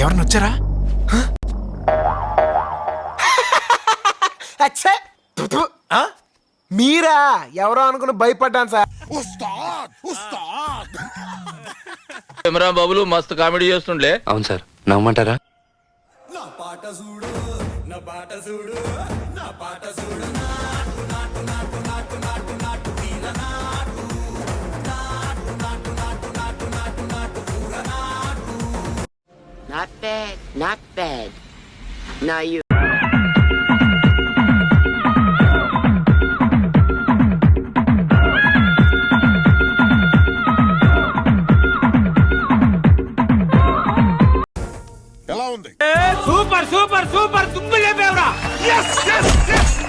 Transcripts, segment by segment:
ఎవరిని వచ్చారా? మీరా? ఎవరో అనుకుని భయపడ్డాను సార్. కెమెరా బాబులు మస్తు కామెడీ చేస్తుండే. అవును sir, నవ్వమంటారా? Not bad, not bad. Now you. ఎలా ఉంది? సూపర్ సూపర్ సూపర్ తుమ్ము లేపేవరా.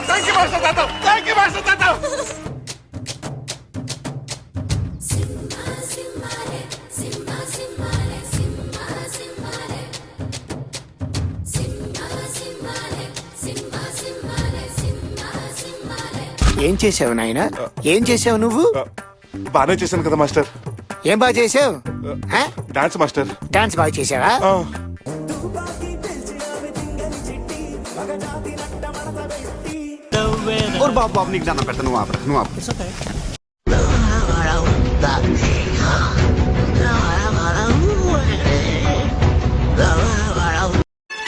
థాంక్యూ మాస్టర్ తాత, థాంక్యూ మాస్టర్ తాత. ఏం చేసావు నాయన? ఏం చేసావు నువ్వు? బానే చేశాను కదా మాస్టర్. ఏం బాగా చేసావు? Dance master. డాన్స్ బాగా చేసావా? బాబు బాబు నీకు దండం పెడతా, నువ్వు ఆపరా, నువ్వు ఆపు.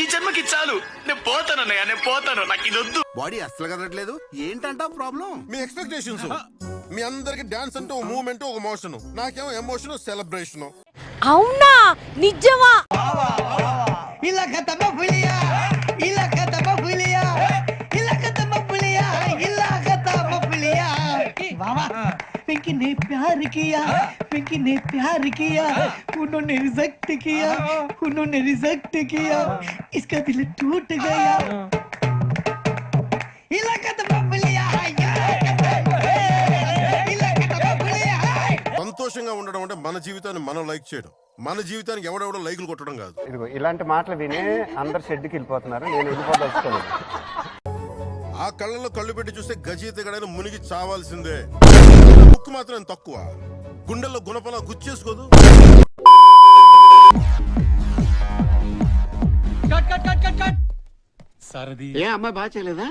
ఈ జన్మకి చాలు, నేను పోతానన్నయ్య, నేను పోతాను, నాకు ఇది వద్దు. బాడీ అస్సలు కదలట్లేదు, ఏంటంటా ప్రాబ్లం? మీ ఎక్స్పెక్టేషన్స్. మీ అందరికి డాన్స్ అంటే ఒక మూవ్మెంట్, ఒక మోషన్. నాకేమో ఎమోషన్, సెలబ్రేషన్. అవునా? నిజమా? ఇలా కథమ పులియా, ఇలా కథమ పులియా, ఇలా కథమ పులియా, ఇలా కథమ పులియా. वाह, पिंकी ने प्यार किया, पिंकी ने प्यार किया, उन्होंने रिजेक्ट किया, उन्होंने रिजेक्ट किया, इसका दिल टूट गया. ఇలా కథమ పులియా, ఇలా కథమ పులియా. సంతోషంగా ఉండడం అంటే మన జీవితాన్ని మనం లైక్ చేయడం, మన జీవితానికి ఎవడెవడో లైకులు కొట్టడం కాదు. ఇదిగో ఇలాంటి మాటలు విని అందరు షెడ్కి వెళ్ళిపోతున్నారు, నేను వెళ్ళిపోదలుచుకోలేదు. ఆ కళ్ళల్లో కళ్ళు పెట్టి చూస్తే గజీతగడైన మునిగి చావాల్సిందే. ముక్కు మాత్రం తక్కువ, గుండెల్లో గుణపలా గుచ్చేసుకోదు. ఏ అమ్మాయి బాగా చేయలేదా?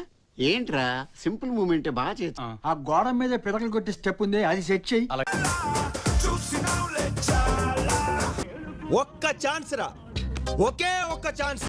ఏంట్రా సింపుల్ మూమెంట్ బాగా చేయొచ్చు. ఆ గోడ మీద పిడకలు కొట్టి స్టెప్ ఉంది, అది సెట్ చెయ్యి. ఒక్క ఛాన్స్ రా, ఒకే ఒక్క ఛాన్స్.